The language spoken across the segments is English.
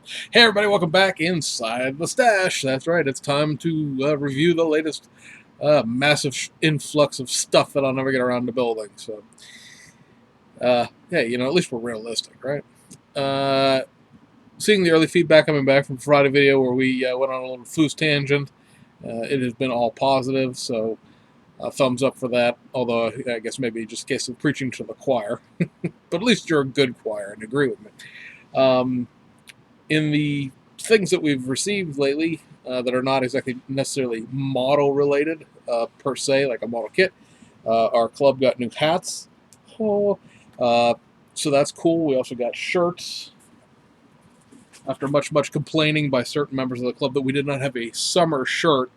Hey everybody, welcome back inside the stash. That's right, it's time to review the latest massive influx of stuff that I'll never get around to building. So, hey, at least we're realistic, right? Uh, Seeing the early feedback coming back from Friday video where we went on a little foos tangent, it has been all positive, so thumbs up for that. Although I guess maybe just a case of preaching to the choir, but at least you're a good choir and agree with me. Um, in the things that we've received lately that are not exactly necessarily model related per se, like a model kit, our club got new hats. Oh, so that's cool. We also got shirts. After much complaining by certain members of the club that we did not have a summer shirt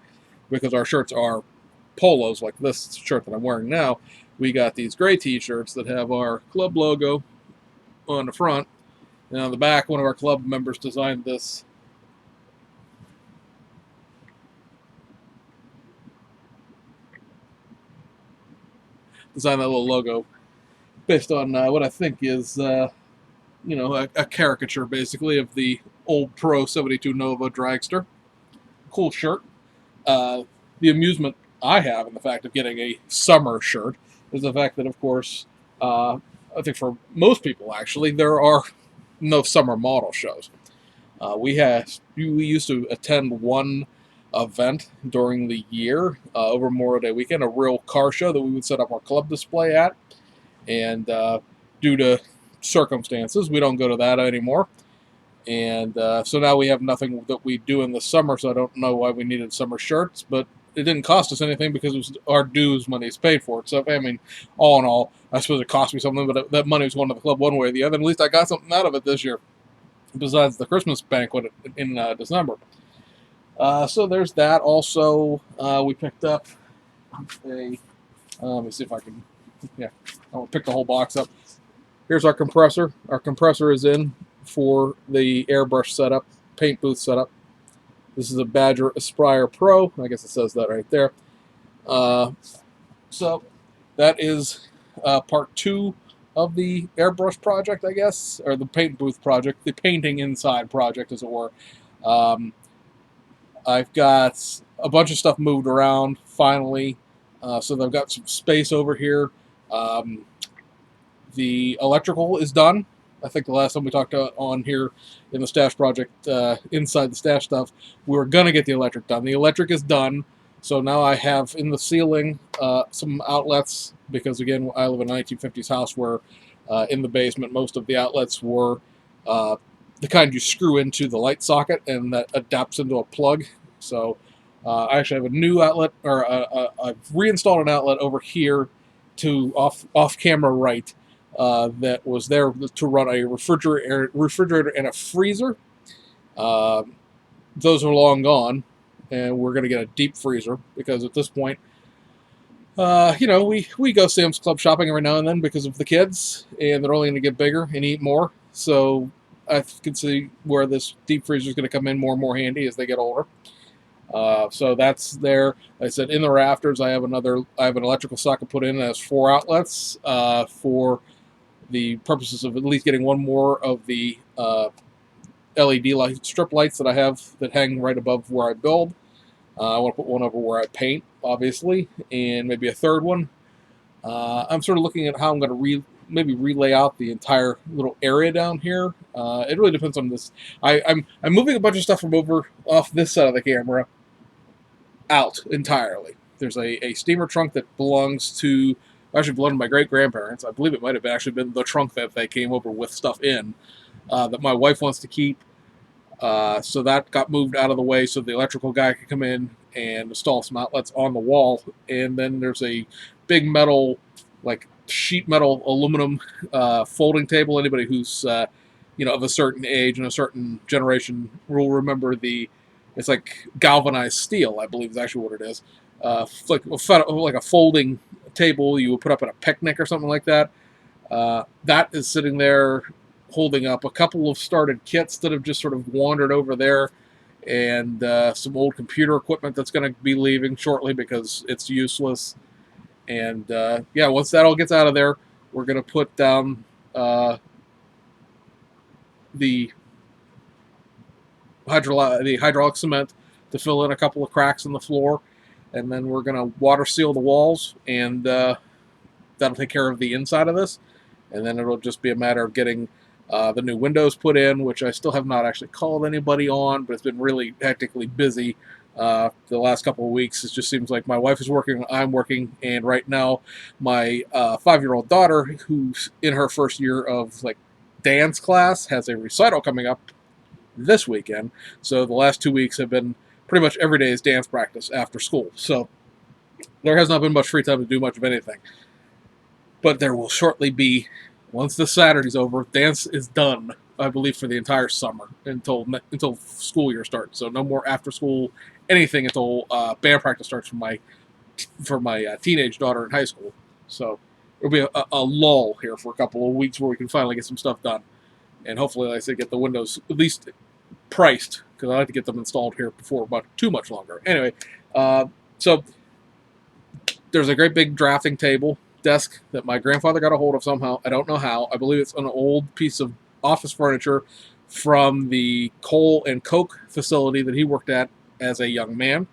because our shirts are polos like this shirt that I'm wearing now, we got these gray t-shirts that have our club logo on the front. And on the back, one of our club members designed this design that little logo based on what I think is, a caricature basically of the old Pro 72 Nova dragster. Cool shirt. Uh, the amusement I have in the fact of getting a summer shirt is the fact that, of course, I think for most people actually, there are no summer model shows. We used to attend one event during the year over Memorial Day weekend, a real car show that we would set up our club display at. And due to circumstances, we don't go to that anymore. And so now we have nothing that we do in the summer, so I don't know why we needed summer shirts, but it didn't cost us anything because it was our dues money is paid for it. So, I mean, all in all, I suppose it cost me something, but that money was going to the club one way or the other. And at least I got something out of it this year, besides the Christmas banquet in December. So there's that. Also, we picked up a. Let me see if I can. Yeah, I'll pick the whole box up. Here's our compressor. Our compressor is in for the airbrush setup, paint booth setup. This is a Badger Aspire Pro. I guess it says that right there. So that is part two of the airbrush project, I guess, or the paint booth project, the painting inside project, as it were. Um, I've got a bunch of stuff moved around finally, so I've got some space over here. Um, The electrical is done. I think the last time we talked on here in the stash project, inside the stash stuff, we were going to get the electric done. The electric is done. So now I have in the ceiling some outlets because, again, I live in a 1950s house where in the basement most of the outlets were the kind you screw into the light socket and that adapts into a plug. So I actually have a new outlet, or I've reinstalled an outlet over here to off camera right that was there to run a refrigerator and a freezer. Uh, those are long gone, and we're going to get a deep freezer because at this point, we go Sam's Club shopping every now and then because of the kids, and they're only going to get bigger and eat more. So I can see where this deep freezer is going to come in more and more handy as they get older. So that's there. Like I said, in the rafters, I have an electrical socket put in that has 4 outlets for the purposes of at least getting one more of the LED strip lights that I have that hang right above where I build. I want to put one over where I paint, obviously, and maybe a third one. I'm sort of looking at how I'm going to maybe relay out the entire little area down here. It really depends on this. I'm moving a bunch of stuff from off this side of the camera out entirely. There's a steamer trunk that belongs to actually belonged to my great grandparents. I believe it might have actually been the trunk that they came over with stuff in that my wife wants to keep. So that got moved out of the way so the electrical guy could come in and install some outlets on the wall. And then there's a big metal, like sheet metal aluminum folding table. Anybody who's of a certain age and a certain generation will remember it's like galvanized steel, I believe is actually what it is. Like a folding table you would put up at a picnic or something like that. That is sitting there holding up a couple of started kits that have just sort of wandered over there, and some old computer equipment that's going to be leaving shortly because it's useless. And once that all gets out of there, we're going to put down the hydraulic cement to fill in a couple of cracks in the floor, and then we're going to water seal the walls, and that'll take care of the inside of this. And then it'll just be a matter of getting the new windows put in, which I still have not actually called anybody on, but it's been really hectically busy the last couple of weeks. It just seems like my wife is working, I'm working, and right now my 5-year-old daughter, who's in her first year of like dance class, has a recital coming up this weekend. So the last 2 weeks have been pretty much every day is dance practice after school. So there has not been much free time to do much of anything. But there will shortly be, once this Saturday's over, dance is done, I believe, for the entire summer until school year starts. So no more after school anything until band practice starts for my teenage daughter in high school. So it'll be a lull here for a couple of weeks where we can finally get some stuff done, and hopefully, like I said, get the windows at least priced, because I like to get them installed here before too much longer. Anyway, so there's a great big drafting table desk that my grandfather got a hold of somehow. I don't know how. I believe it's an old piece of office furniture from the coal and coke facility that he worked at as a young man.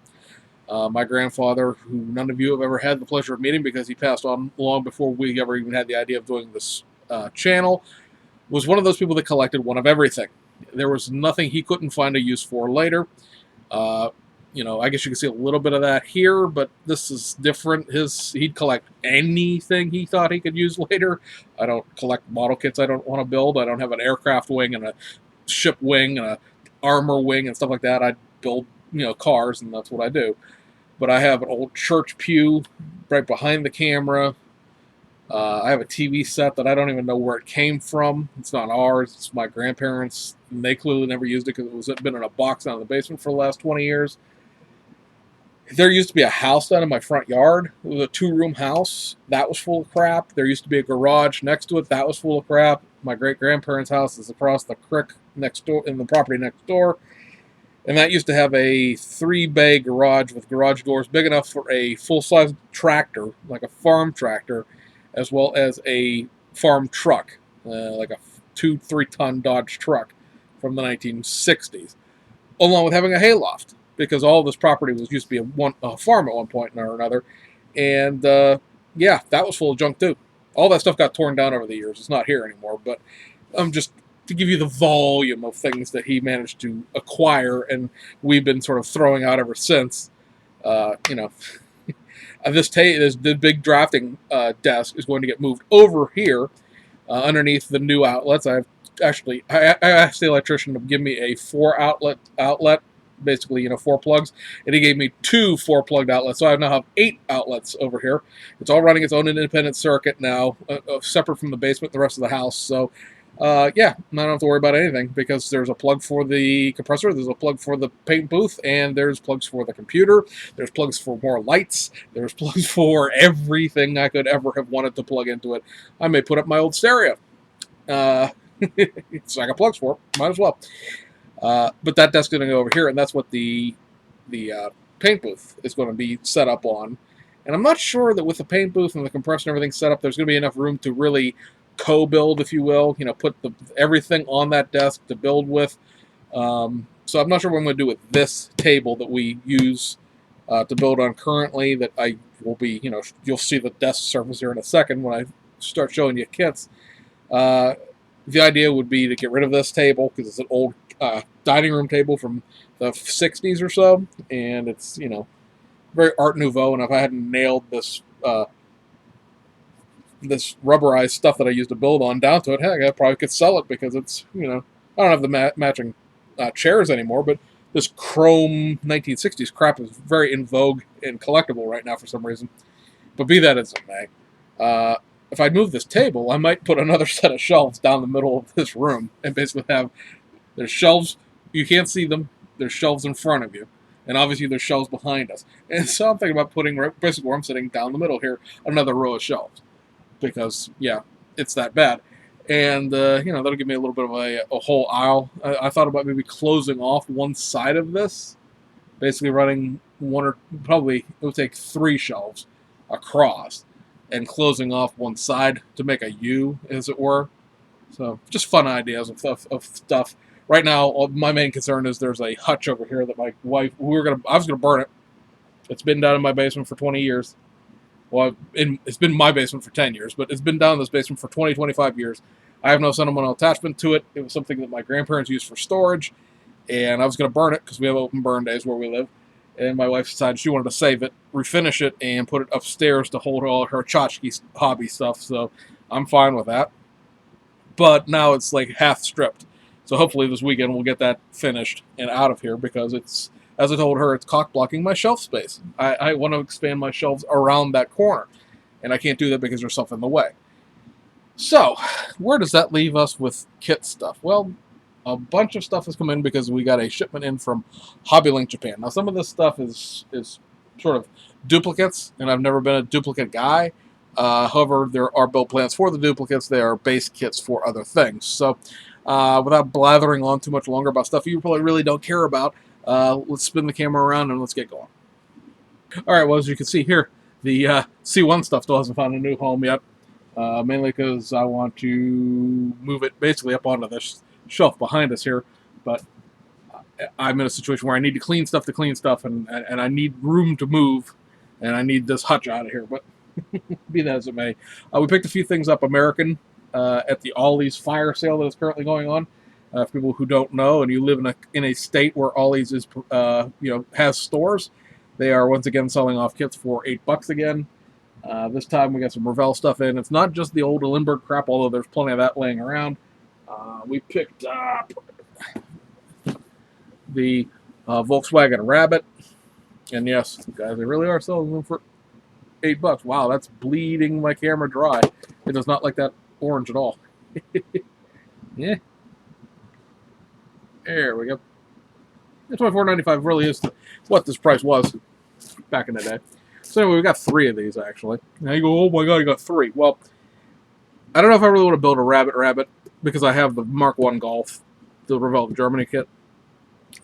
My grandfather, who none of you have ever had the pleasure of meeting because he passed on long before we ever even had the idea of doing this channel, was one of those people that collected one of everything. There was nothing he couldn't find a use for later. I guess you can see a little bit of that here, but this is different. He'd collect anything he thought he could use later. I don't collect model kits I don't want to build. I don't have an aircraft wing and a ship wing and a armor wing and stuff like that. I build, cars, and that's what I do. But I have an old church pew right behind the camera. I have a TV set that I don't even know where it came from. It's not ours. It's my grandparents'. And they clearly never used it because it's been in a box down in the basement for the last 20 years. There used to be a house down in my front yard. It was a 2-room house. That was full of crap. There used to be a garage next to it. That was full of crap. My great-grandparents' house is across the creek next door, in the property next door. And that used to have a 3-bay garage with garage doors big enough for a full-size tractor, like a farm tractor, as well as a farm truck, like a 2-3-ton Dodge truck from the 1960s, along with having a hayloft, because all of this property used to be a farm at one point or another. And that was full of junk too. All that stuff got torn down over the years. It's not here anymore, but just to give you the volume of things that he managed to acquire, and we've been sort of throwing out ever since. This big drafting desk is going to get moved over here underneath the new outlets. I asked the electrician to give me a 4-outlet, basically 4 plugs, and he gave me 2 4-plugged outlets, so I now have 8 outlets over here. It's all running its own independent circuit now, separate from the basement and the rest of the house. So I don't have to worry about anything, because there's a plug for the compressor, there's a plug for the paint booth, and there's plugs for the computer, there's plugs for more lights, there's plugs for everything I could ever have wanted to plug into it. I may put up my old stereo. So I got plugs for it, might as well. But that desk's going to go over here, and that's what the paint booth is going to be set up on. And I'm not sure that with the paint booth and the compressor and everything set up, there's going to be enough room to really co-build, if you will, put everything on that desk to build with. So I'm not sure what I'm going to do with this table that we use to build on currently, that I will be, you'll see the desk surface here in a second when I start showing you kits. The idea would be to get rid of this table, because it's an old dining room table from the 60s or so, and it's, very Art Nouveau, and if I hadn't nailed this this rubberized stuff that I used to build on down to it, heck, I probably could sell it, because it's, I don't have the matching chairs anymore, but this chrome 1960s crap is very in vogue and collectible right now for some reason. But be that as it may, if I move this table, I might put another set of shelves down the middle of this room, and basically have, there's shelves, you can't see them, there's shelves in front of you, and obviously there's shelves behind us. And so I'm thinking about putting, basically where I'm sitting down the middle here, another row of shelves. Because, it's that bad. And, that'll give me a little bit of a whole aisle. I thought about maybe closing off one side of this, basically running it would take 3 shelves across, and closing off one side to make a U, as it were. So, just fun ideas of stuff right now, my main concern is there's a hutch over here that my wife, I was gonna burn it. It's been down in my basement for 20 years. Well, it's been my basement for 10 years, but it's been down in this basement for 20, 25 years. I have no sentimental attachment to it. It was something that my grandparents used for storage, and I was going to burn it because we have open burn days where we live. And my wife decided she wanted to save it, refinish it, and put it upstairs to hold all her tchotchke hobby stuff. So I'm fine with that. But now it's like half stripped. So hopefully this weekend we'll get that finished and out of here because it's, as I told her, it's cock blocking my shelf space. I want to expand my shelves around that corner, and I can't do that because there's stuff in the way. So, where does that leave us with kit stuff? Well, a bunch of stuff has come in because we got a shipment in from HobbyLink Japan. Now, some of this stuff is sort of duplicates, and I've never been a duplicate guy. However, there are build plans for the duplicates. They are base kits for other things. So, without blathering on too much longer about stuff you probably really don't care about, let's spin the camera around and let's get going. All right, well, as you can see here, the C1 stuff still hasn't found a new home yet. Mainly because I want to move it basically up onto this shelf behind us here, but I'm in a situation where I need to clean stuff, and I need room to move, and I need this hutch out of here, but be that as it may. We picked a few things up American at the Ollie's fire sale that is currently going on. For people who don't know, and you live in a state where Ollie's is has stores, they are once again selling off kits for $8 again. This time we got some Revell stuff in. It's not just the old Lindbergh crap, although there's plenty of that laying around. We picked up the Volkswagen Rabbit. And yes, guys, they really are selling them for $8. Wow, that's bleeding my camera dry. It does not like that orange at all. Yeah. There we go. The $24.95 really is what this price was back in the day. So anyway, we got 3 of these, actually. Now you go, oh my god, you got 3. Well, I don't know if I really want to build a Rabbit, because I have the Mark I Golf, the Revell Germany kit.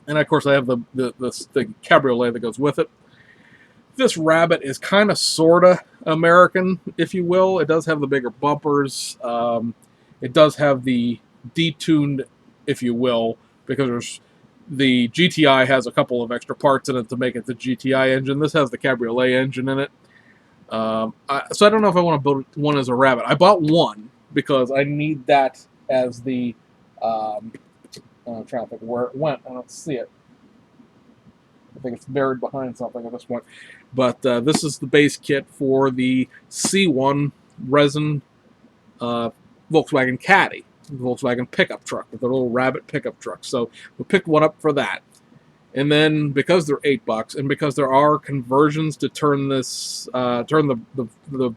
And, of course, I have the cabriolet that goes with it. This Rabbit is kind of, sort of American, if you will. It does have the bigger bumpers. It does have the detuned, if you will, because the GTI has a couple of extra parts in it to make it the GTI engine. This has the cabriolet engine in it. So I don't know if I want to build one as a Rabbit. I bought one because I need that as the... I'm trying to think where it went. I don't see it. I think it's buried behind something at this point. But this is the base kit for the C1 resin Volkswagen Caddy. Volkswagen pickup truck with a little Rabbit pickup truck. So we picked one up for that. And then because they're $8, and because there are conversions to turn this, the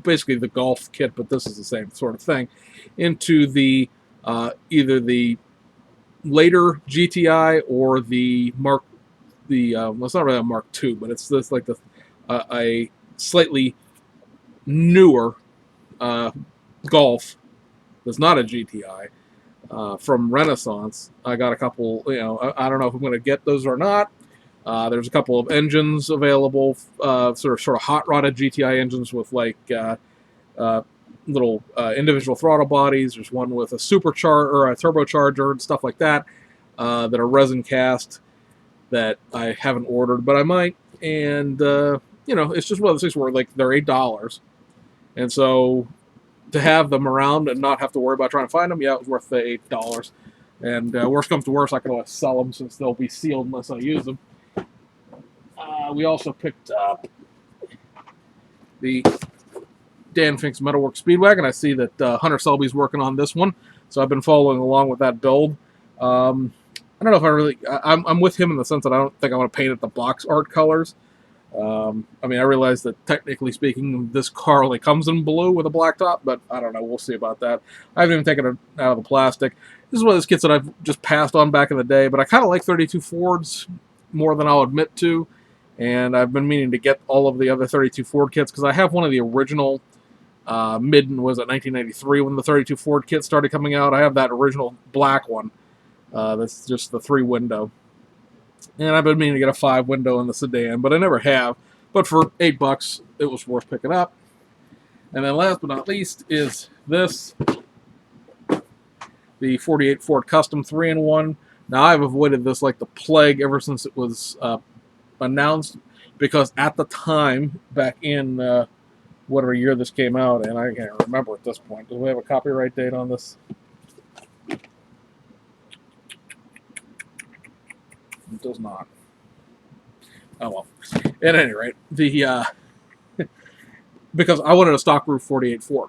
basically the Golf kit, but this is the same sort of thing, into the either the later GTI or the well, it's not really a Mark II, but it's this like a slightly newer Golf. That's not a GTI. From Renaissance. I got a couple, I don't know if I'm going to get those or not. There's a couple of engines available, sort of hot-rodded GTI engines with like little individual throttle bodies. There's one with a supercharger or a turbocharger and stuff like that that are resin cast that I haven't ordered, but I might. And it's just one of those things where like they're $8, and so to have them around and not have to worry about trying to find them, yeah, it was worth the $8. And worst comes to worst, I can always sell them since they'll be sealed unless I use them. We also picked up the Dan Fink's Metalworks Speedwagon. I see that Hunter Selby's working on this one, so I've been following along with that build. I don't know if I really... I'm with him in the sense that I don't think I want to paint it the box art colors. I mean, I realize that technically speaking, this car only comes in blue with a black top, but I don't know. We'll see about that. I haven't even taken it out of the plastic. This is one of those kits that I've just passed on back in the day, but I kind of like 32 Fords more than I'll admit to, and I've been meaning to get all of the other 32 Ford kits because I have one of the original was it 1993 when the 32 Ford kit started coming out. I have that original black one. That's just the 3-window. And I've been meaning to get a 5-window in the sedan, but I never have. But for $8, it was worth picking up. And then last but not least is this. the 48 Ford Custom 3-in-1. Now, I've avoided this like the plague ever since it was announced, because at the time, back in whatever year this came out, and I can't remember at this point. Do we have a copyright date on this? It does not. Oh well. At any rate, the because I wanted a stock roof 48 Ford.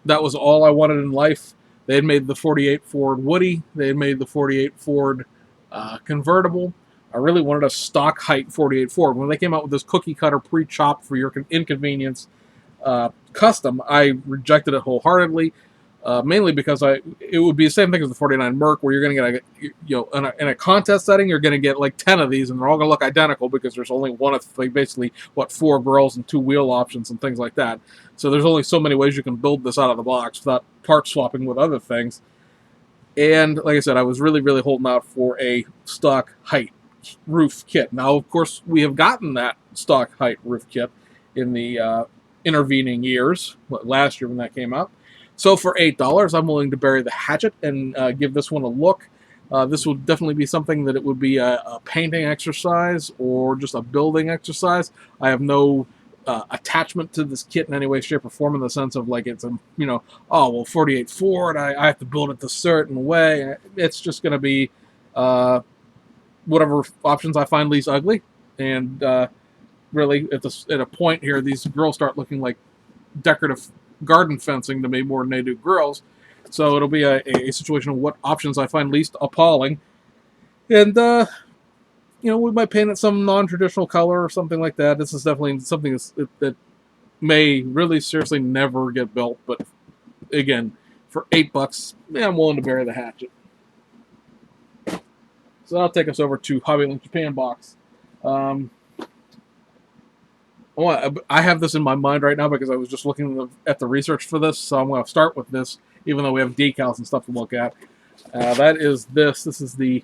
That was all I wanted in life. They had made the 48 Ford Woody. They had made the 48 Ford convertible. I really wanted a stock height 48 Ford. When they came out with this cookie cutter pre-chopped for your inconvenience custom, I rejected it wholeheartedly. Mainly because it would be the same thing as the 49 Merc, where you're going to get in a contest setting, you're going to get like 10 of these, and they're all going to look identical because there's only one of like basically 4 grills and 2 wheel options and things like that. So there's only so many ways you can build this out of the box without part swapping with other things. And like I said, I was really, really holding out for a stock height roof kit. Now, of course, we have gotten that stock height roof kit in the intervening years, last year when that came out. So for $8, I'm willing to bury the hatchet and give this one a look. This would definitely be something that it would be a painting exercise or just a building exercise. I have no attachment to this kit in any way, shape, or form, in the sense of like it's a, oh, well, 48 Ford, I have to build it a certain way. It's just going to be whatever options I find least ugly. And really, at a point here, these girls start looking like decorative garden fencing to me more than they do grills. So it'll be a situation of what options I find least appalling. And, we might paint it some non-traditional color or something like that. This is definitely something that may really seriously never get built. But again, for $8, I'm willing to bury the hatchet. So that'll take us over to HobbyLink Japan box. I have this in my mind right now because I was just looking at the research for this, so I'm going to start with this, even though we have decals and stuff to look at. That is this. This is the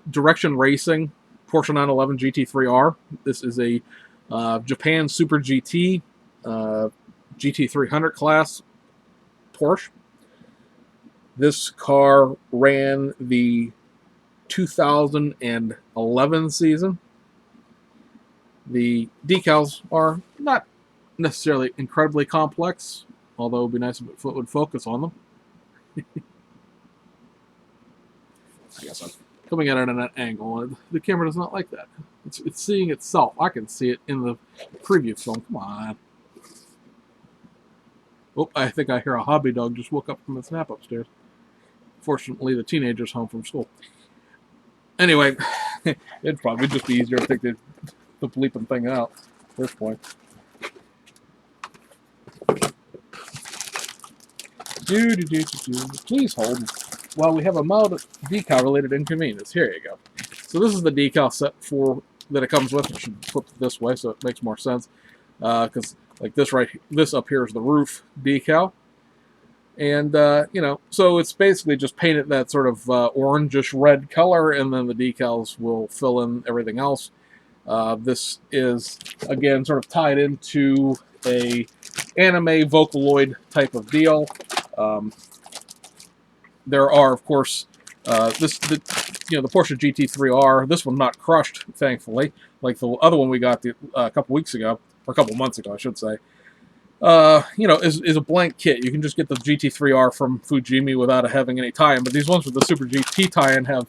Direction Racing Porsche 911 GT3R. This is a Japan Super GT GT300 class Porsche. This car ran the 2011 season. The decals are not necessarily incredibly complex, although it would be nice if it would focus on them. I guess I'm coming at it at an angle. The camera does not like that. It's seeing itself. I can see it in the preview film. Come on. Oh, I think I hear a hobby dog just woke up from its nap upstairs. Fortunately, the teenager's home from school. Anyway, it'd probably just be easier to take the bleeping thing out. First point. Please hold while we have a mild decal-related inconvenience. Here you go. So this is the decal set that it comes with. I should flip it this way so it makes more sense. Because like this up here is the roof decal. And, so it's basically just painted that sort of orangish red color, and then the decals will fill in everything else. This is, again, sort of tied into a anime Vocaloid type of deal. There are, of course, the Porsche GT3R. This one not crushed, thankfully, like the other one we got a couple weeks ago, or a couple months ago, I should say. Is a blank kit. You can just get the GT3R from Fujimi without having any tie-in. But these ones with the Super GT tie-in have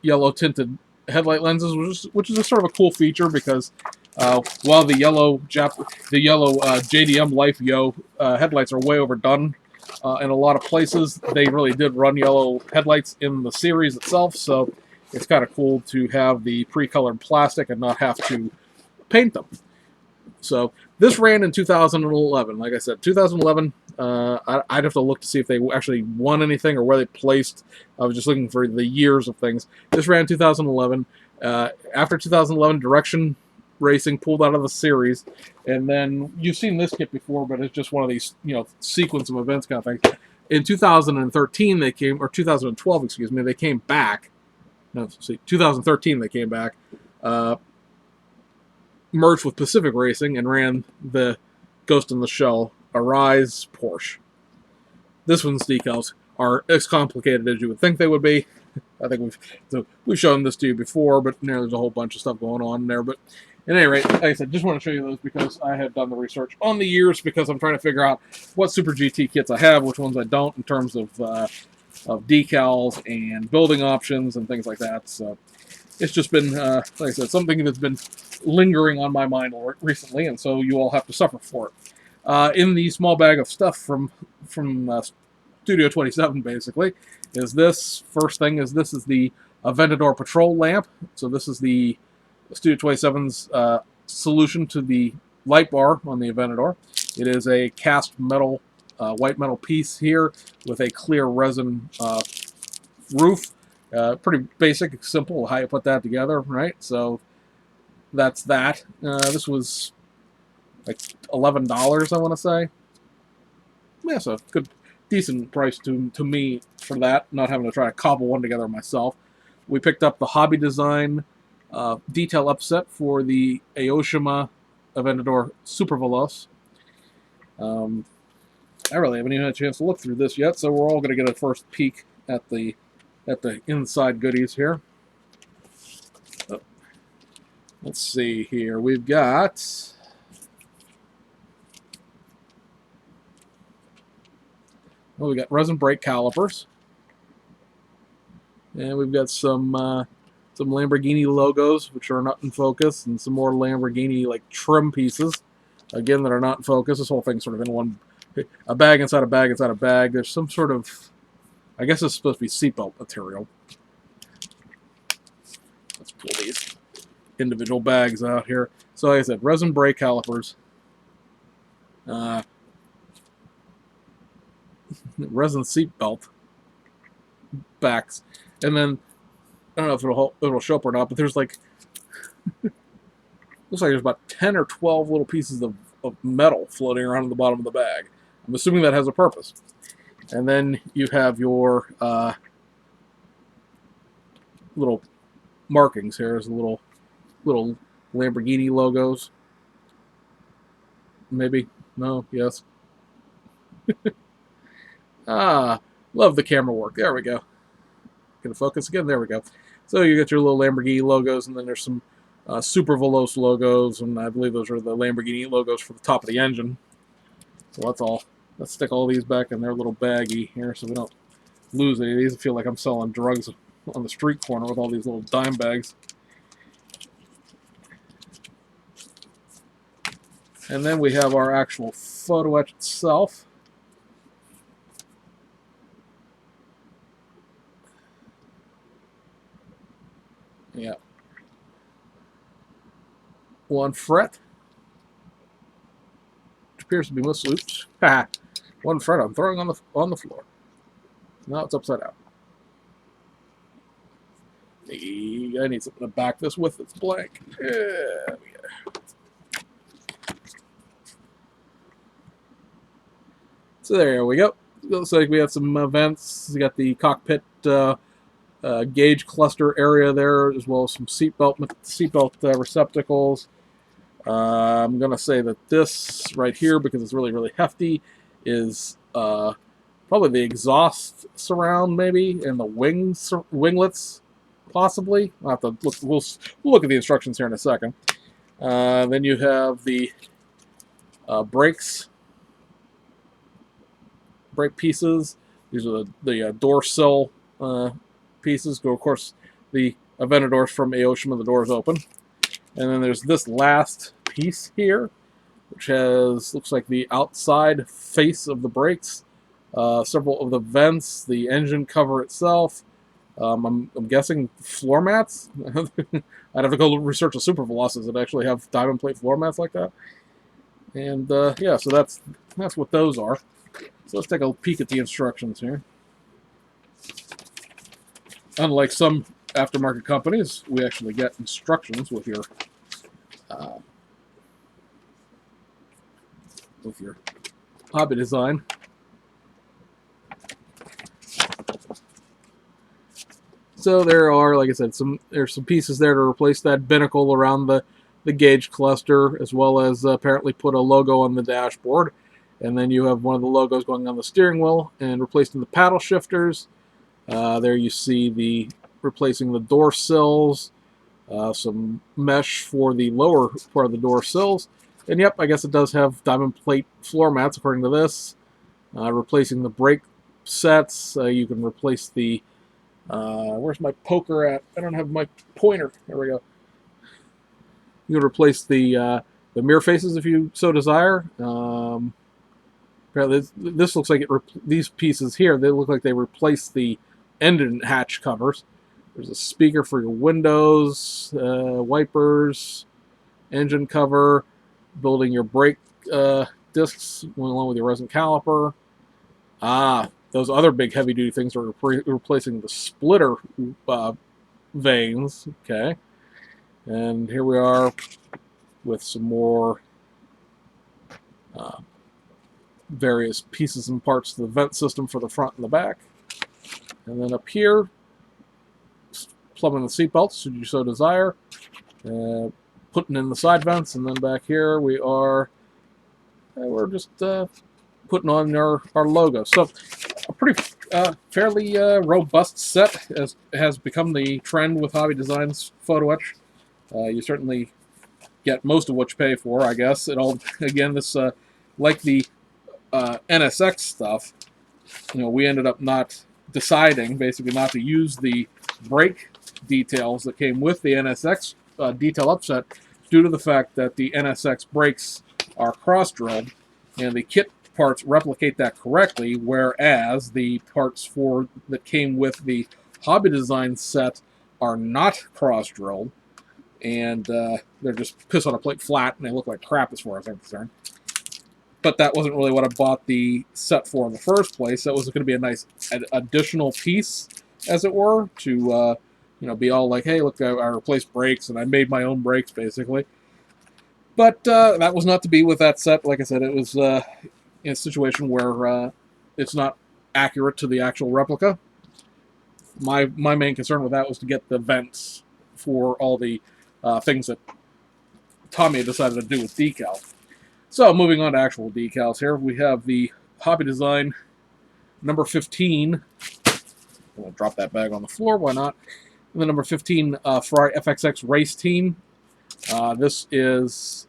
yellow tinted headlight lenses, which is a sort of a cool feature because while the yellow JDM Life Yo headlights are way overdone in a lot of places, they really did run yellow headlights in the series itself. So it's kind of cool to have the pre-colored plastic and not have to paint them. So this ran in 2011. Like I said, 2011, I'd have to look to see if they actually won anything or where they placed. I was just looking for the years of things. This ran in 2011. After 2011, Direction Racing pulled out of the series. And then you've seen this kit before, but it's just one of these, sequence of events kind of thing. In 2013, they came, or 2012, excuse me, they came back. No, 2013, they came back. Merged with Pacific Racing and ran the Ghost in the Shell Arise Porsche. This one's decals are as complicated as you would think they would be. I think we've shown this to you before, but there's a whole bunch of stuff going on there. But at any rate, like I said, just want to show you those because I have done the research on the years because I'm trying to figure out what Super GT kits I have, which ones I don't, in terms of decals and building options and things like that. So it's just been, like I said, something that's been lingering on my mind recently, and so you all have to suffer for it. In the small bag of stuff from Studio 27, basically, is this. First thing is this is the Aventador Patrol lamp. So this is the Studio 27's solution to the light bar on the Aventador. It is a cast metal, white metal piece here with a clear resin roof. Pretty basic, simple how you put that together, right? So that's that. This was like $11, I want to say. Yeah, so good, decent price to me for that, not having to try to cobble one together myself. We picked up the Hobby Design detail upset for the Aoshima Aventador Super Veloce. I really haven't even had a chance to look through this yet, so we're all going to get a first peek at the inside goodies here. Oh. Let's see here. We've got we got resin brake calipers, and we've got some Lamborghini logos, which are not in focus, and some more Lamborghini like trim pieces, again, that are not in focus. This whole thing's sort of in one, a bag inside a bag inside a bag. There's some sort of, I guess it's supposed to be seatbelt material. Let's pull these individual bags out here. So like I said, resin brake calipers, resin seatbelt backs, and then I don't know if it'll show up or not, but there's like looks like there's about 10 or 12 little pieces of metal floating around in the bottom of the bag. I'm assuming that has a purpose. And then you have your little markings here. There's little Lamborghini logos. Maybe. No. Yes. Love the camera work. There we go. Gonna focus again. There we go. So you get your little Lamborghini logos, and then there's some Super Veloce logos, and I believe those are the Lamborghini logos for the top of the engine. So that's all. Let's stick all these back in their little baggie here so we don't lose any of these. I feel like I'm selling drugs on the street corner with all these little dime bags. And then we have our actual photo etch itself. Yeah. One fret, which appears to be mostly, oops, one fret I'm throwing on the floor. Now it's upside down. I need something to back this with. It's blank. Yeah. So there we go. Looks like we have some vents. We got the cockpit gauge cluster area there, as well as some seatbelt receptacles. I'm going to say that this right here, because it's really, really hefty, is probably the exhaust surround, maybe, and the winglets, possibly. I'll have to look. We'll look at the instructions here in a second. Then you have the brake pieces. These are the door sill pieces. Of course, the Aventador's from Aoshima, the door's open. And then there's this last piece here, which looks like the outside face of the brakes, several of the vents, the engine cover itself. I'm guessing floor mats. I'd have to go research the Super Velocities that actually have diamond plate floor mats like that. And yeah, so that's what those are. So let's take a peek at the instructions here. Unlike some aftermarket companies, we actually get instructions with your Hobby Design. So there are, like I said, there's some pieces there to replace that binnacle around the gauge cluster, as well as apparently put a logo on the dashboard. And then you have one of the logos going on the steering wheel and replacing the paddle shifters. There you see the replacing the door sills, some mesh for the lower part of the door sills. And yep, I guess it does have diamond plate floor mats according to this. Replacing the brake sets. You can replace the... where's my poker at? I don't have my pointer. There we go. You can replace the mirror faces if you so desire. This looks like these pieces here, they look like they replaced the engine hatch covers. There's a speaker for your windows, wipers, engine cover, building your brake discs along with your resin caliper. Those other big heavy-duty things are replacing the splitter vanes. Okay. And here we are with some more various pieces and parts of the vent system for the front and the back. And then up here, plumbing the seat belts should you so desire. Putting in the side vents, and then back here we're just putting on our logo. So a pretty fairly robust set has become the trend with Hobby Design's photo etch. You certainly get most of what you pay for, I guess. It all, again, this like the NSX stuff, we ended up not deciding basically not to use the brake details that came with the NSX detail upset due to the fact that the NSX brakes are cross-drilled and the kit parts replicate that correctly, whereas the parts that came with the Hobby Design set are not cross-drilled, and they're just piss on a plate flat, and they look like crap as far as I'm concerned. But that wasn't really what I bought the set for in the first place. That was going to be a nice additional piece, as it were, to be all like, hey, look, I replaced brakes, and I made my own brakes, basically. But that was not to be with that set. Like I said, it was in a situation where it's not accurate to the actual replica. My main concern with that was to get the vents for all the things that Tommy decided to do with decals. So, moving on to actual decals here, we have the Hobby Design number 15. I'm going to drop that bag on the floor, why not? And the number 15 Ferrari FXX race team. This is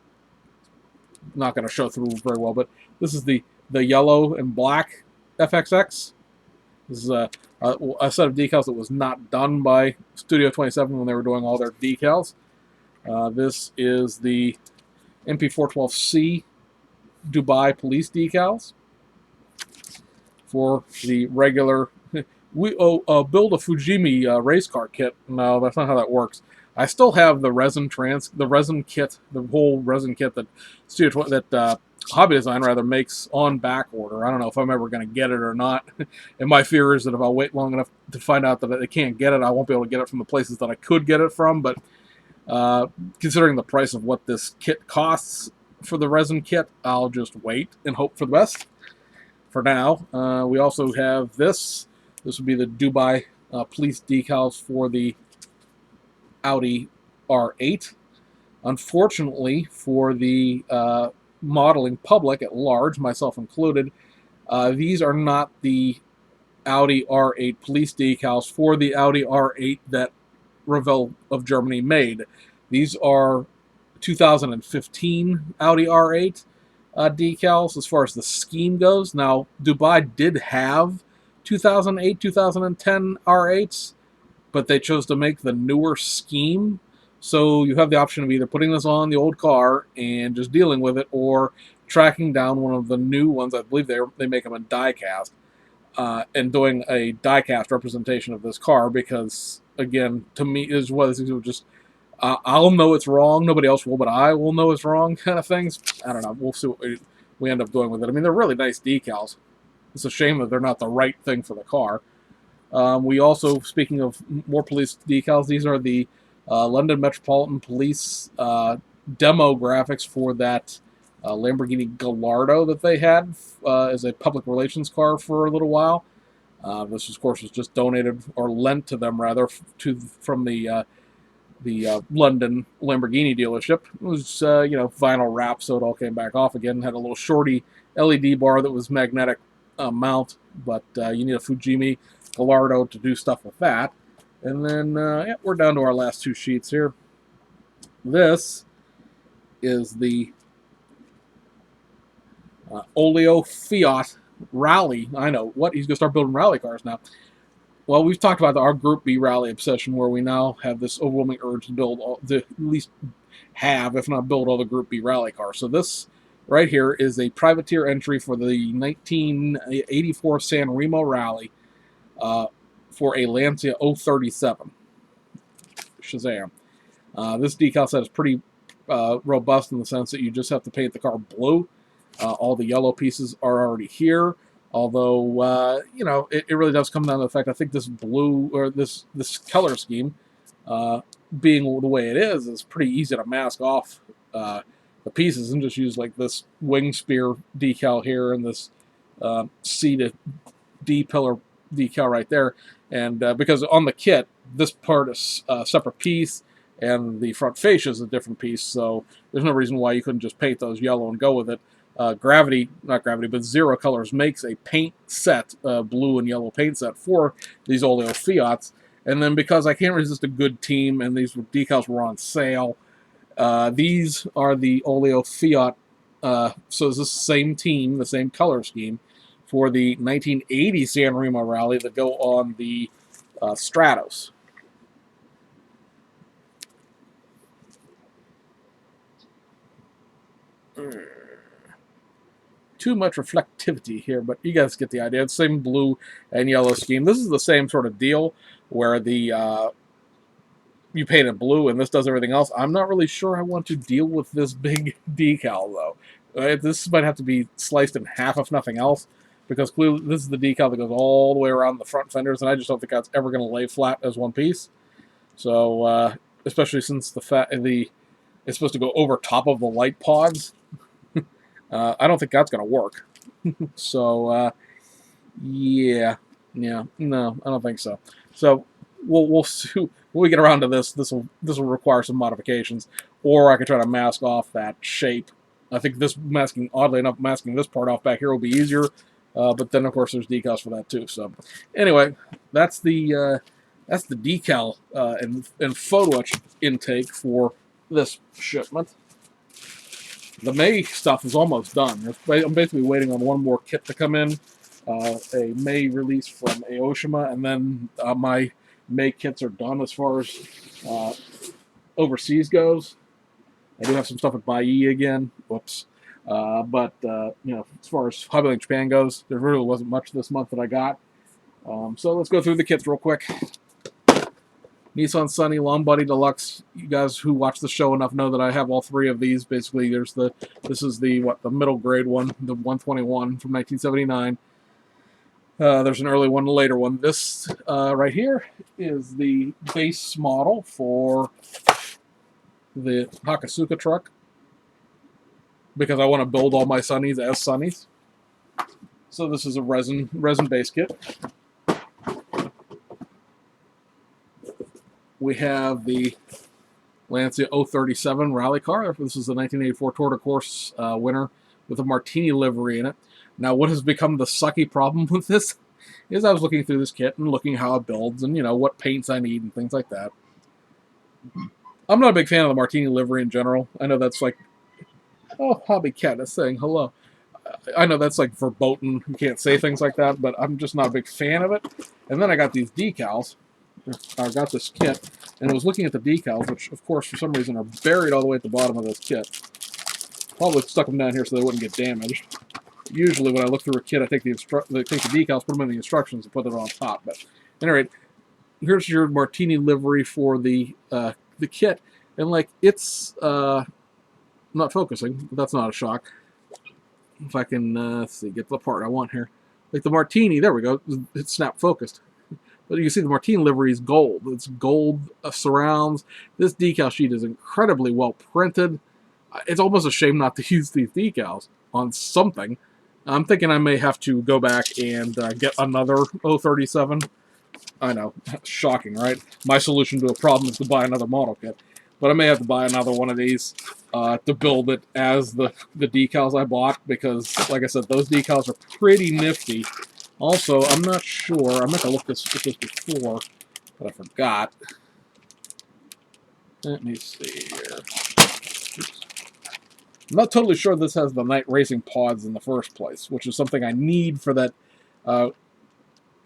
not going to show through very well, but this is the yellow and black FXX. This is a set of decals that was not done by Studio 27 when they were doing all their decals. This is the MP412C Dubai police decals for the regular. We build a Fujimi race car kit. No, that's not how that works. I still have the resin kit, the whole resin kit that Hobby Design rather makes on back order. I don't know if I'm ever going to get it or not. And my fear is that if I wait long enough to find out that they can't get it, I won't be able to get it from the places that I could get it from. But considering the price of what this kit costs for the resin kit, I'll just wait and hope for the best. For now, we also have this. This would be the Dubai police decals for the Audi R8. Unfortunately, for the modeling public at large, myself included, these are not the Audi R8 police decals for the Audi R8 that Revell of Germany made. These are 2015 Audi R8 decals as far as the scheme goes. Now, Dubai did have 2008, 2010 R8s, but they chose to make the newer scheme. So you have the option of either putting this on the old car and just dealing with it, or tracking down one of the new ones. I believe they make them in die-cast, and doing a die-cast representation of this car, because, again, to me, is one of the things that just... I'll know it's wrong, nobody else will, but I will know it's wrong kind of things. I don't know, we'll see what we end up doing with it. I mean, they're really nice decals. It's a shame that they're not the right thing for the car. We also, speaking of more police decals, these are the London Metropolitan Police demo graphics for that Lamborghini Gallardo that they had as a public relations car for a little while. This, of course, was just donated, or lent to them, rather, from the the London Lamborghini dealership. It was, vinyl wrap, so it all came back off again. Had a little shorty LED bar that was magnetic mount, but you need a Fujimi Gallardo to do stuff with that. And then, yeah, we're down to our last two sheets here. This is the Oleo Fiat Rally. I know, what? He's going to start building rally cars now. Well, we've talked about our Group B rally obsession, where we now have this overwhelming urge to build, at least have, if not build, all the Group B rally cars. So this right here is a privateer entry for the 1984 San Remo Rally for a Lancia 037. Shazam. This decal set is pretty robust in the sense that you just have to paint the car blue. All the yellow pieces are already here. Although, it really does come down to the fact, I think this blue, or this color scheme, being the way it is pretty easy to mask off the pieces and just use like this wing spear decal here and this C to D pillar decal right there. And because on the kit, this part is a separate piece, and the front fascia is a different piece, so there's no reason why you couldn't just paint those yellow and go with it. Not Gravity, but Zero Colors makes a paint set, blue and yellow paint set for these Oleo Fiats. And then because I can't resist a good team, and these decals were on sale, these are the Oleo Fiat. So it's the same team, the same color scheme for the 1980 San Remo Rally that go on the Stratos. Too much reflectivity here, but you guys get the idea. It's the same blue and yellow scheme. This is the same sort of deal where the you paint it blue and this does everything else. I'm not really sure I want to deal with this big decal, though. This might have to be sliced in half, if nothing else, because clearly this is the decal that goes all the way around the front fenders, and I just don't think that's ever going to lay flat as one piece. So, especially since it's supposed to go over top of the light pods. I don't think that's going to work. So, yeah, no, I don't think so. So, we'll see when we get around to this. This will require some modifications, or I could try to mask off that shape. I think oddly enough, masking this part off back here will be easier. But then, of course, there's decals for that too. So, anyway, that's the decal and photo intake for this shipment. The May stuff is almost done. I'm basically waiting on one more kit to come in, a May release from Aoshima, and then my May kits are done as far as overseas goes. I do have some stuff at Bai again. Whoops. But as far as Hobbyland Japan goes, there really wasn't much this month that I got. So let's go through the kits real quick. Nissan Sunny Long Body Deluxe. You guys who watch the show enough know that I have all three of these. Basically, this is the middle grade one, the 121 from 1979. There's an early one, a later one. This right here is the base model for the Hakasuka truck, because I want to build all my Sunnies as Sunnies. So this is a resin base kit. We have the Lancia 037 rally car. This is the 1984 Tour de Corse winner with a Martini livery in it. Now, what has become the sucky problem with this is I was looking through this kit and looking how it builds and, what paints I need and things like that. I'm not a big fan of the Martini livery in general. I know that's like, oh, Hobby Cat is saying hello. I know that's like verboten. You can't say things like that, but I'm just not a big fan of it. And then I got these decals. I got this kit, and I was looking at the decals, which, of course, for some reason are buried all the way at the bottom of this kit. Probably stuck them down here so they wouldn't get damaged. Usually, when I look through a kit, I take the decals, put them in the instructions, and put them on top. But, at any rate, here's your Martini livery for the kit, and it's not focusing. But that's not a shock. If I can get the part I want here, like the Martini, there we go. It's snap focused. But you can see the Martini livery is gold. It's gold surrounds. This decal sheet is incredibly well printed. It's almost a shame not to use these decals on something. I'm thinking I may have to go back and get another 037 I know, shocking, right? My solution to a problem is to buy another model kit. But I may have to buy another one of these to build it as the decals I bought, because, like I said, those decals are pretty nifty. Also, I'm not sure, I meant to look at this before, but I forgot. Let me see here. Oops. I'm not totally sure this has the night racing pods in the first place, which is something I need for that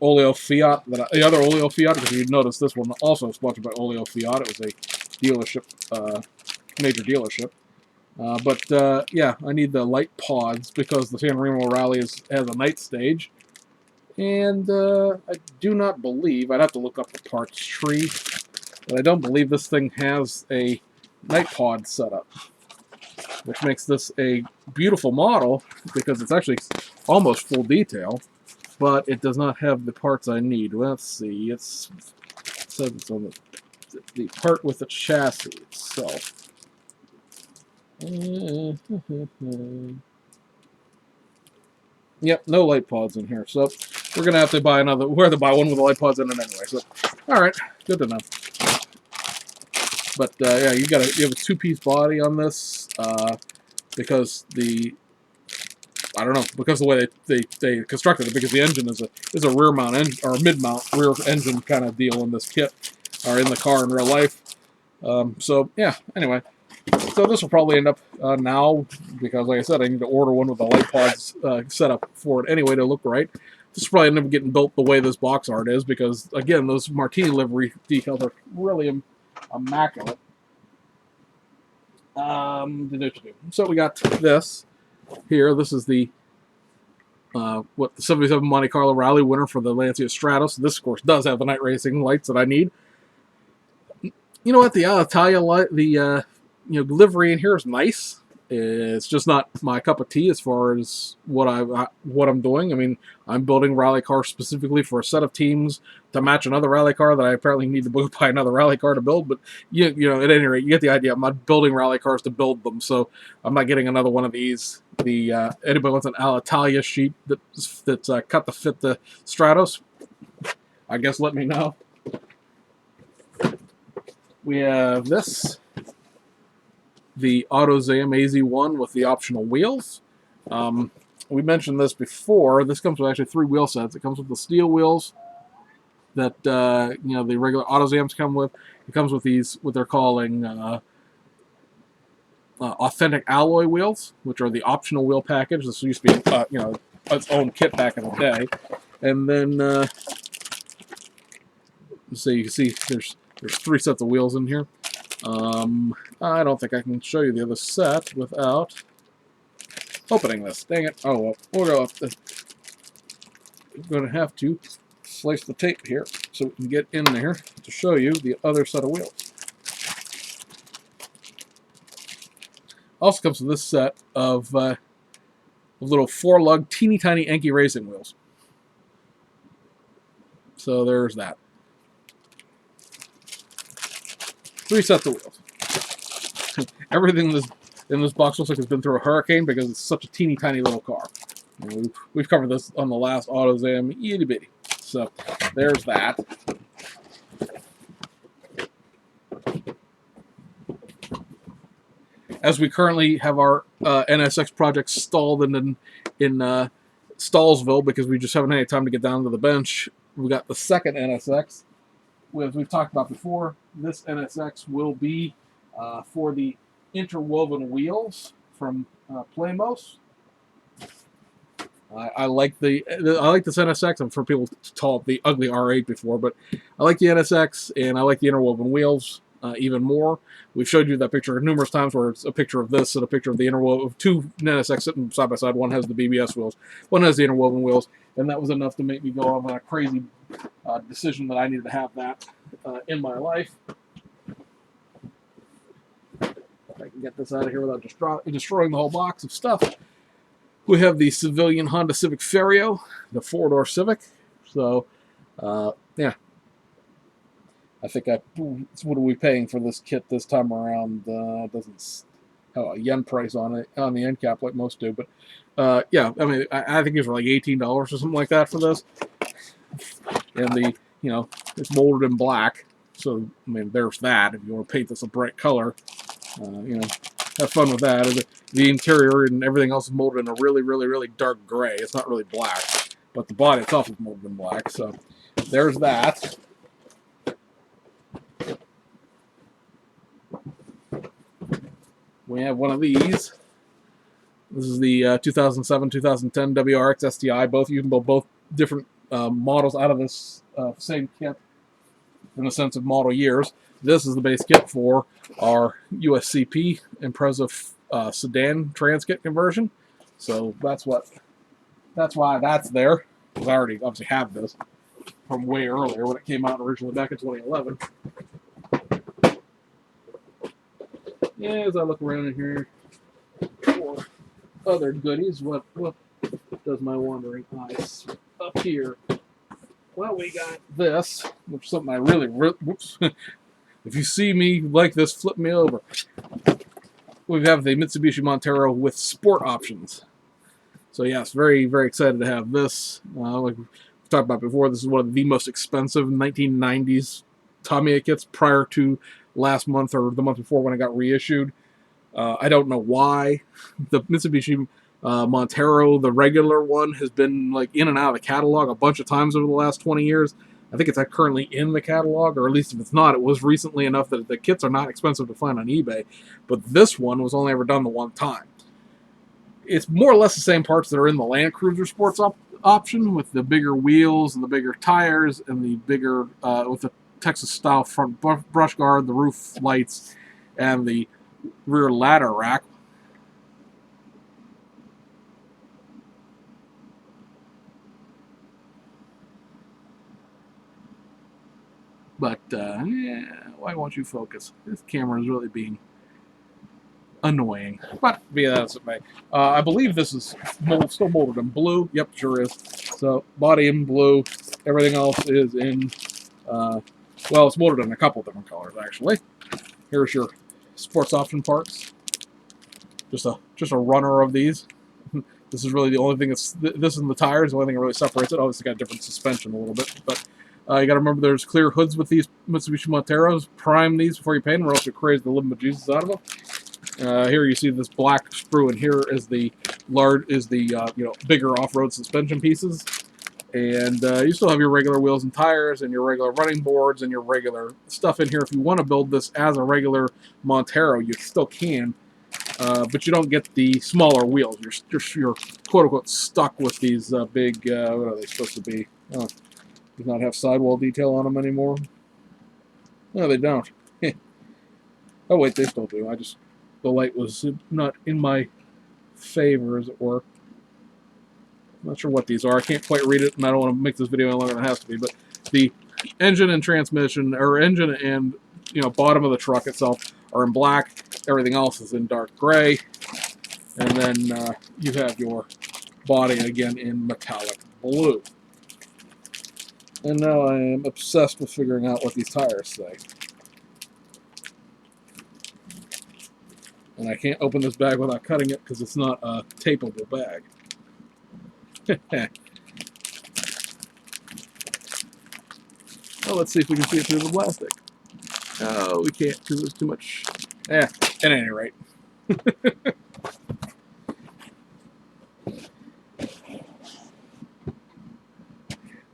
Oleo Fiat, the other Oleo Fiat, because you notice this one also is sponsored by Oleo Fiat. It was a dealership, major dealership. But yeah, I need the light pods because the San Remo Rally has a night stage. And I do not believe, I'd have to look up the parts tree, but I don't believe this thing has a night pod setup, which makes this a beautiful model because it's actually almost full detail, but it does not have the parts I need. Let's see, it says it's on the part with the chassis itself. Yep, no light pods in here, so we're gonna have to buy another. We're gonna buy one with the light pods in it anyway. So, all right, good to know. But yeah, you have a two-piece body on this because I don't know, because the way they constructed it, because the engine is a rear mount engine or mid mount rear engine kind of deal in this kit or in the car in real life. So yeah, anyway. So this will probably end up now, because like I said, I need to order one with the light pods set up for it anyway to look right. This will probably end up getting built the way this box art is, because again, those Martini livery decals are really immaculate. So we got this here. This is the the 77 Monte Carlo Rally winner for the Lancia Stratos. This, of course, does have the night racing lights that I need. You know what? The Alitalia light, livery in here is nice. It's just not my cup of tea as far as what I'm doing. I mean, I'm building rally cars specifically for a set of teams to match another rally car that I apparently need to buy another rally car to build. But you know, at any rate, you get the idea. I'm not building rally cars to build them, so I'm not getting another one of these. Anybody wants an Alitalia sheet that's cut to fit the Stratos? I guess let me know. We have this. The AutoZam AZ1 with the optional wheels. We mentioned this before. This comes with actually 3 wheel sets. It comes with the steel wheels that the regular AutoZams come with. It comes with these, what they're calling authentic alloy wheels, which are the optional wheel package. This used to be its own kit back in the day. And then so you can see there's 3 sets of wheels in here. I don't think I can show you the other set without opening this. Dang it. Oh, well, we're going to have to slice the tape here so we can get in there to show you the other set of wheels. Also comes with this set of little 4-lug, teeny tiny Enki racing wheels. So there's that. 3 sets of wheels. Everything in this box looks like it's been through a hurricane because it's such a teeny tiny little car. We've covered this on the last AutoZam, itty bitty. So there's that. As we currently have our NSX project stalled in Stallsville because we just haven't had any time to get down to the bench, we got the second NSX. As we've talked about before, this NSX will be for the interwoven wheels from Plamos. I like this NSX. I'm for people to call it the ugly R8 before, but I like the NSX and I like the interwoven wheels even more. We've showed you that picture numerous times where it's a picture of this and a picture of the interwoven, 2 NSX sitting side by side. One has the BBS wheels, one has the interwoven wheels, and that was enough to make me go on a crazy decision that I needed to have that in my life. If I can get this out of here without destroying the whole box of stuff. We have the civilian Honda Civic Ferio, the 4-door Civic. So, yeah. I think what are we paying for this kit this time around? Doesn't have a yen price on it on the end cap like most do, but yeah, I mean, I think these were like $18 or something like that for this. And you know, it's molded in black. So, I mean, there's that. If you want to paint this a bright color, you know, have fun with that. The interior and everything else is molded in a really, really, really dark gray. It's not really black, but the body itself is molded in black. So, there's that. We have one of these. This is the 2007-2010 WRX STI. You can build both different models out of this same kit in the sense of model years. This is the base kit for our USCP Impreza sedan trans kit conversion. So that's why that's there. Because I already obviously have this from way earlier when it came out originally back in 2011. Yeah, as I look around in here for other goodies, what does my wandering eyes up here? Well, we got this, which is something I really whoops. If you see me like this, flip me over. We have the Mitsubishi Montero with sport options. So yes, very, very excited to have this. Like we talked about before, this is one of the most expensive 1990s Tamiya kits prior to last month or the month before when it got reissued. I don't know why. The Mitsubishi Montero, the regular one, has been like in and out of the catalog a bunch of times over the last 20 years. I think it's currently in the catalog, or at least if it's not, it was recently enough that the kits are not expensive to find on eBay. But this one was only ever done the one time. It's more or less the same parts that are in the Land Cruiser Sports option, with the bigger wheels and the bigger tires and the bigger, with the Texas-style front brush guard, the roof lights, and the rear ladder rack. But, yeah, why won't you focus? This camera is really being annoying. But, be that as it may. I believe this is still molded in blue. Yep, sure is. So, body in blue. Everything else is in, well, it's molded in a couple different colors, actually. Here's your sports option parts. Just a runner of these. This is really the only thing this and the tires, the only thing that really separates it. Obviously got different suspension a little bit, but you got to remember there's clear hoods with these Mitsubishi Monteros. Prime these before you paint them, or else you craze the living bejesus out of them. Here you see this black sprue, and here is the bigger off-road suspension pieces. And you still have your regular wheels and tires and your regular running boards and your regular stuff in here. If you want to build this as a regular Montero, you still can. But you don't get the smaller wheels. You're quote-unquote stuck with these big, what are they supposed to be? Oh, do not have sidewall detail on them anymore. No, they don't. Oh, wait, they still do. The light was not in my favor, as it were. I'm not sure what these are. I can't quite read it, and I don't want to make this video any longer than it has to be, but the engine and transmission, or engine and, bottom of the truck itself are in black. Everything else is in dark gray. And then you have your body, again, in metallic blue. And now I am obsessed with figuring out what these tires say. And I can't open this bag without cutting it because it's not a tapeable bag. Well, let's see if we can see it through the plastic. Oh, we can't because there's too much. At any rate.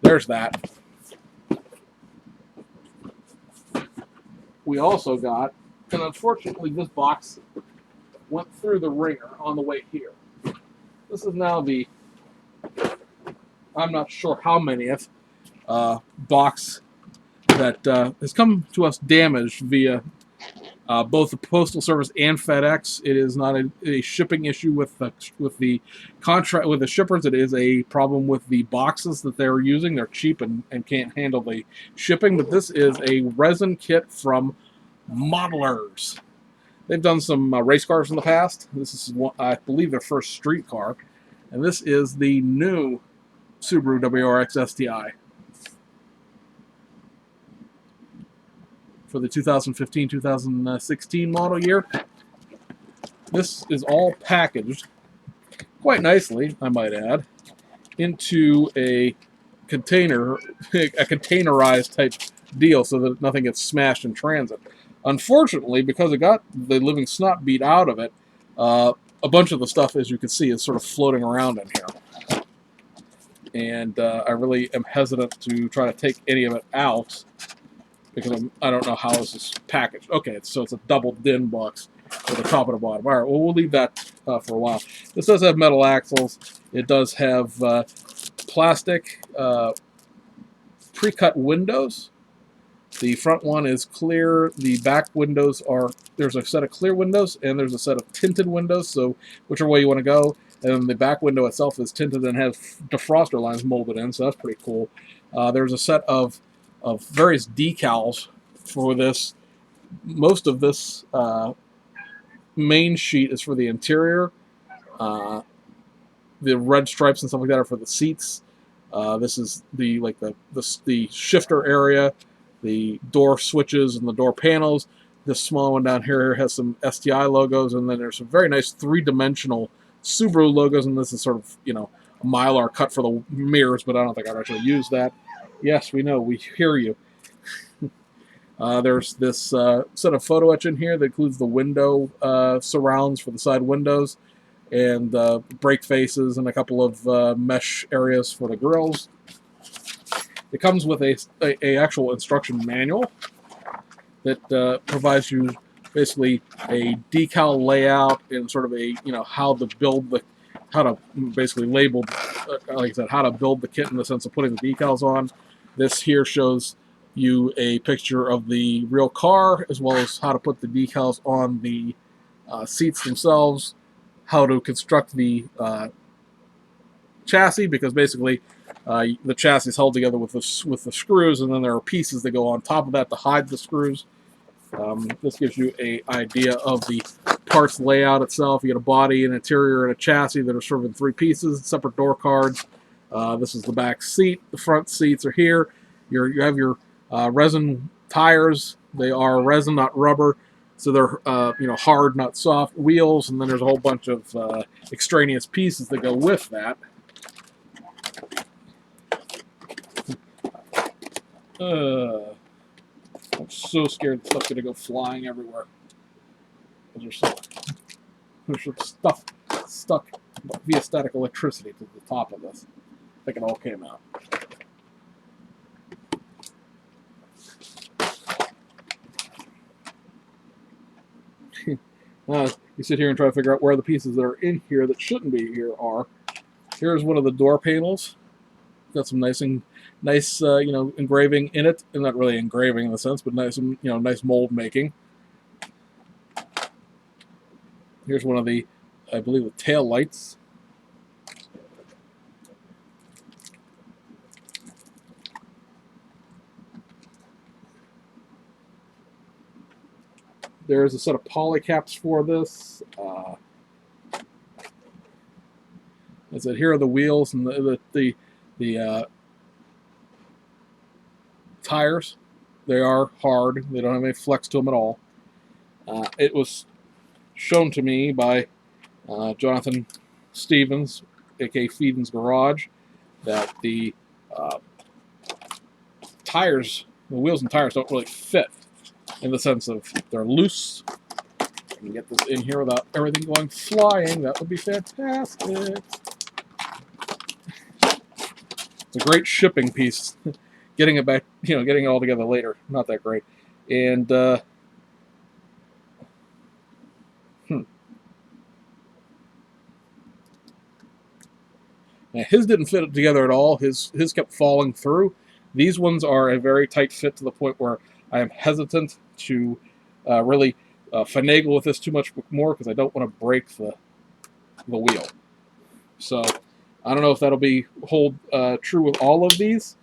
There's that. We also got, and unfortunately this box went through the ringer on the way here. This is now the, I'm not sure how manyth box that has come to us damaged via both the Postal Service and FedEx. It is not a shipping issue with the contract with the shippers. It is a problem with the boxes that they're using. They're cheap and can't handle the shipping. But this is a resin kit from Modelers. They've done some race cars in the past. This is, I believe, their first street car. And this is the new Subaru WRX STI for the 2015-2016 model year. This is all packaged quite nicely, I might add, into a container, a containerized type deal, so that nothing gets smashed in transit. Unfortunately, because it got the living snot beat out of it, a bunch of the stuff, as you can see, is sort of floating around in here. And I really am hesitant to try to take any of it out because I don't know how this is packaged. Okay, so it's a double DIN box with the top and the bottom. All right, well, we'll leave that for a while. This does have metal axles. It does have plastic pre-cut windows. The front one is clear. The back windows are, there's a set of clear windows and there's a set of tinted windows, so whichever way you want to go. And the back window itself is tinted and has defroster lines molded in, so that's pretty cool. There's a set of various decals for this. Most of this main sheet is for the interior. The red stripes and stuff like that are for the seats. This is the shifter area, the door switches and the door panels. This small one down here has some STI logos, and then there's some very nice three-dimensional Subaru logos, and this is sort of, a Mylar cut for the mirrors, but I don't think I've actually used that. Yes, we know, we hear you. There's this set of photo etch in here that includes the window surrounds for the side windows, and brake faces and a couple of mesh areas for the grills. It comes with a actual instruction manual that provides you basically a decal layout and sort of a how to basically label, like I said, how to build the kit in the sense of putting the decals on. This here shows you a picture of the real car as well as how to put the decals on the seats themselves, how to construct the chassis, because basically the chassis is held together with the screws, and then there are pieces that go on top of that to hide the screws. This gives you an idea of the parts layout itself. You get a body, an interior, and a chassis that are sort of in three pieces, separate door cards. This is the back seat. The front seats are here. You have your resin tires. They are resin, not rubber. So they're hard, not soft. Wheels, and then there's a whole bunch of extraneous pieces that go with that. I'm so scared the stuff's gonna go flying everywhere. There's some stuff stuck via static electricity to the top of this. I think it all came out. You sit here and try to figure out where the pieces that are in here that shouldn't be here are. Here's one of the door panels. Got some nice engraving in it, and not really engraving in the sense, but nice mold making. Here's one of the, I believe, the tail lights. There's a set of polycaps for this. I said here are the wheels and the tires. They are hard. They don't have any flex to them at all. It was shown to me by Jonathan Stevens, aka Feedens Garage, that the tires, the wheels and tires don't really fit in the sense of they're loose. I can get this in here without everything going flying. That would be fantastic. It's a great shipping piece. Getting it back, getting it all together later, not that great. And now his didn't fit together at all. His kept falling through. These ones are a very tight fit to the point where I am hesitant to really finagle with this too much more because I don't want to break the wheel. So I don't know if that'll hold true with all of these.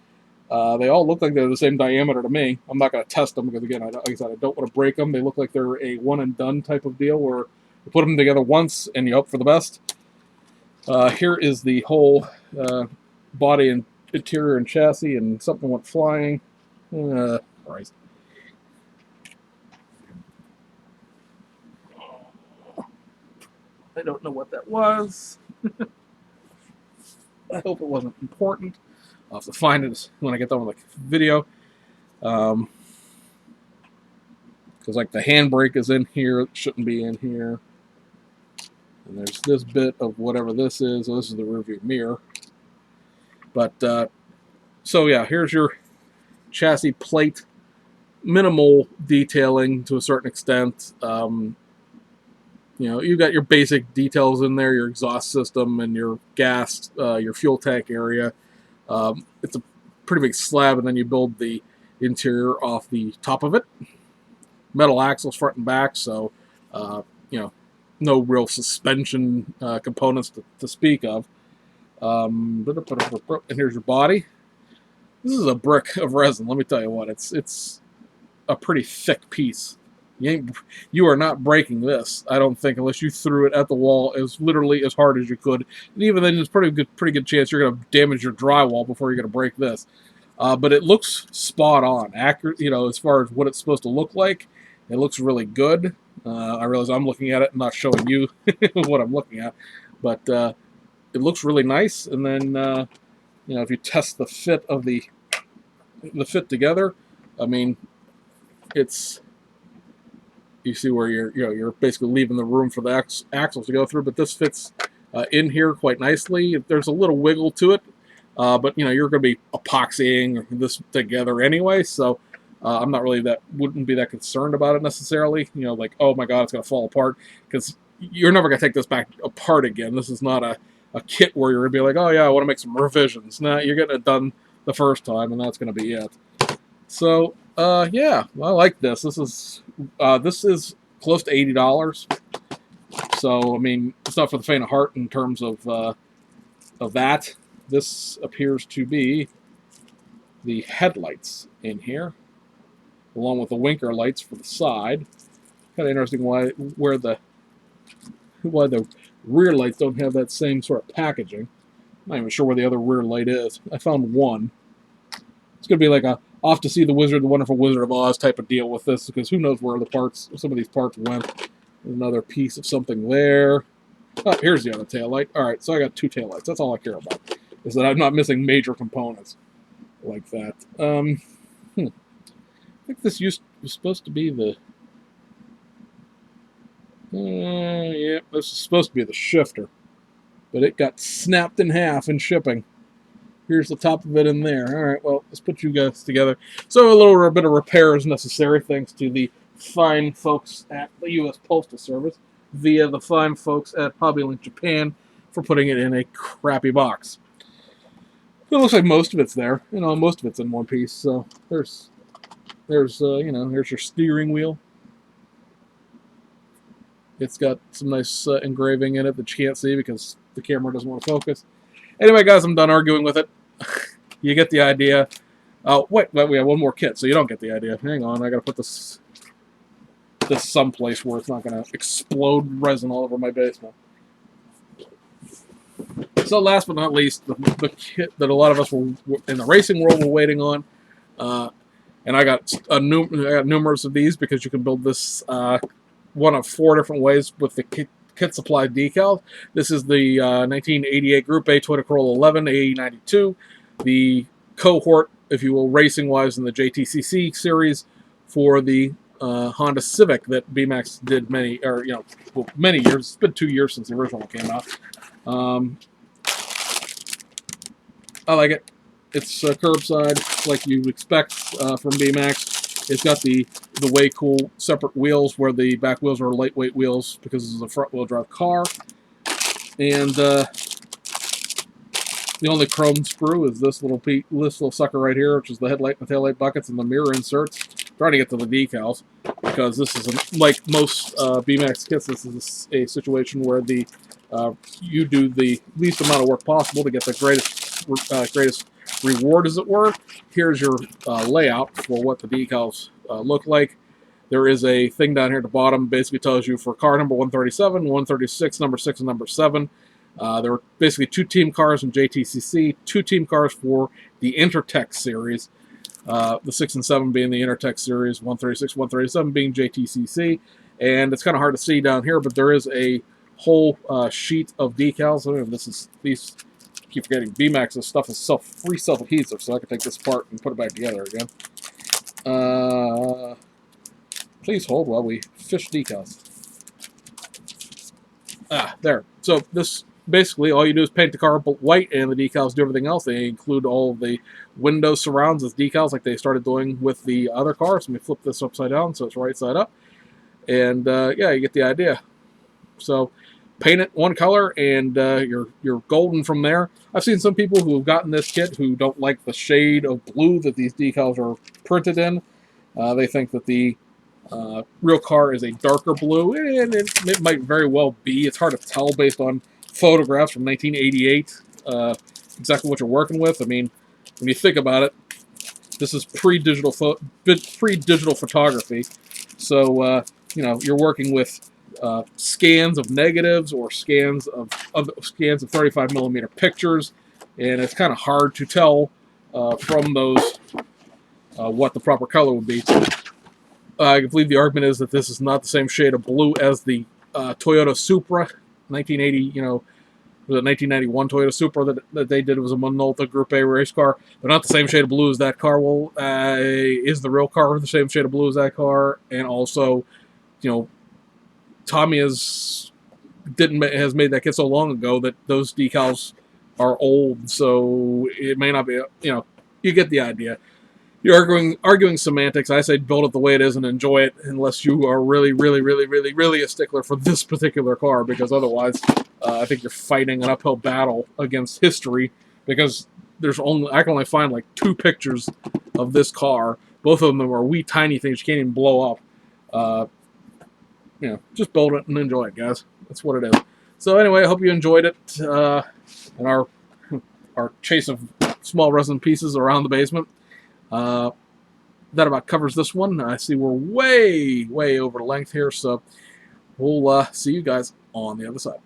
They all look like they're the same diameter to me. I'm not going to test them because, again, like I said, I don't want to break them. They look like they're a one-and-done type of deal where you put them together once and you hope for the best. Here is the whole body and interior and chassis, and something went flying. Christ. I don't know what that was. I hope it wasn't important. I'll have to find it when I get done with the video. Because like the handbrake is in here, it shouldn't be in here. And there's this bit of whatever this is. So this is the rearview mirror. But so yeah, here's your chassis plate. Minimal detailing to a certain extent. You know, you got your basic details in there, your exhaust system and your gas, your fuel tank area. It's a pretty big slab, and then you build the interior off the top of it. Metal axles front and back, so you know, no real suspension components to speak of. And here's your body. This is a brick of resin. Let me tell you what, it's a pretty thick piece. You are not breaking this, I don't think, unless you threw it at the wall as literally as hard as you could. And even then, there's pretty good chance you're going to damage your drywall before you're going to break this. But it looks spot on, accurate. You know, as far as what it's supposed to look like, it looks really good. I realize I'm looking at it and not showing you what I'm looking at, but it looks really nice. And then you know, if you test the fit of the fit together, I mean, it's. You see where you're basically leaving the room for the axles to go through, but this fits in here quite nicely. There's a little wiggle to it, but you know, you're going to be epoxying this together anyway, so I'm not really wouldn't be that concerned about it necessarily. You know, like, oh my god, it's going to fall apart, because you're never going to take this back apart again. This is not a kit where you're going to be like, oh yeah, I want to make some revisions. No, you're getting it done the first time, and that's going to be it. So yeah, I like this. This is close to $80. So I mean, it's not for the faint of heart in terms of that. This appears to be the headlights in here, along with the winker lights for the side. Kind of interesting why the rear lights don't have that same sort of packaging. I'm not even sure where the other rear light is. I found one. It's going to be like a off to see the Wonderful Wizard of Oz type of deal with this, because who knows where some of these parts went. There's another piece of something there. Oh, here's the other taillight. All right, so I got two taillights. That's all I care about, is that I'm not missing major components like that. I think this was supposed to be the... yeah, this is supposed to be the shifter, but it got snapped in half in shipping. Here's the top of it in there. All right, well, let's put you guys together. So a little bit of repair is necessary, thanks to the fine folks at the U.S. Postal Service, via the fine folks at Pobbylink Japan, for putting it in a crappy box. It looks like most of it's there. You know, most of it's in one piece. So there's you know, here's your steering wheel. It's got some nice engraving in it that you can't see because the camera doesn't want to focus. Anyway, guys, I'm done arguing with it. You get the idea. Oh, wait, we have one more kit, so you don't get the idea. Hang on, I gotta put this someplace where it's not gonna explode resin all over my basement. So last but not least, the kit that a lot of us were in the racing world were waiting on, and I got numerous of these, because you can build this one of 4 different ways with the kit supply decal. This is the 1988 Group A Toyota Corolla 11 A92, the cohort, if you will, racing-wise in the JTCC series for the Honda Civic that BMAX did many years. It's been 2 years since the original one came out. I like it. It's curbside, like you expect from BMAX. It's got the way cool separate wheels, where the back wheels are lightweight wheels because this is a front wheel drive car. And the only chrome sprue is this little sucker right here, which is the headlight and the taillight buckets and the mirror inserts. Trying to get to the decals, because this is like most BMAX kits. This is a situation where you do the least amount of work possible to get the greatest reward, as it were. Here's your layout for what the decals look like. There is a thing down here at the bottom, basically tells you for car number 137, 136, number 6, and number 7. There were basically 2 team cars in JTCC, 2 team cars for the Intertech series, the 6 and 7 being the Intertech series, 136, 137 being JTCC. And it's kind of hard to see down here, but there is a whole sheet of decals. I don't know if these keep forgetting B-Max's stuff is free self-adhesive, so I can take this apart and put it back together again. Please hold while we fish decals. There. So this, basically, all you do is paint the car white, and the decals do everything else. They include all of the window surrounds as decals, like they started doing with the other cars. Let me flip this upside down so it's right side up. And yeah, you get the idea. So paint it one color, and you're golden from there. I've seen some people who have gotten this kit who don't like the shade of blue that these decals are printed in. They think that the real car is a darker blue, and it might very well be. It's hard to tell based on photographs from 1988 exactly what you're working with. I mean, when you think about it, this is pre-digital photography, so you know, you're working with scans of negatives or scans of 35 millimeter pictures, and it's kind of hard to tell from those what the proper color would be. I believe the argument is that this is not the same shade of blue as the Toyota Supra, 1980, you know, was it 1991 Toyota Supra that they did. It was a Minolta Group A race car. They're not the same shade of blue as that car. Well, is the real car the same shade of blue as that car? And also, you know, Tommy has made that kit so long ago that those decals are old, so it may not be, you know, you get the idea. You're arguing semantics. I say build it the way it is and enjoy it, unless you are really, really, really, really, really a stickler for this particular car, because otherwise, I think you're fighting an uphill battle against history, because I can only find like 2 pictures of this car. Both of them are wee tiny things you can't even blow up. You know, just build it and enjoy it, guys. That's what it is. So anyway, I hope you enjoyed it, and our chase of small resin pieces around the basement. That about covers this one. I see we're way over length here, so we'll see you guys on the other side.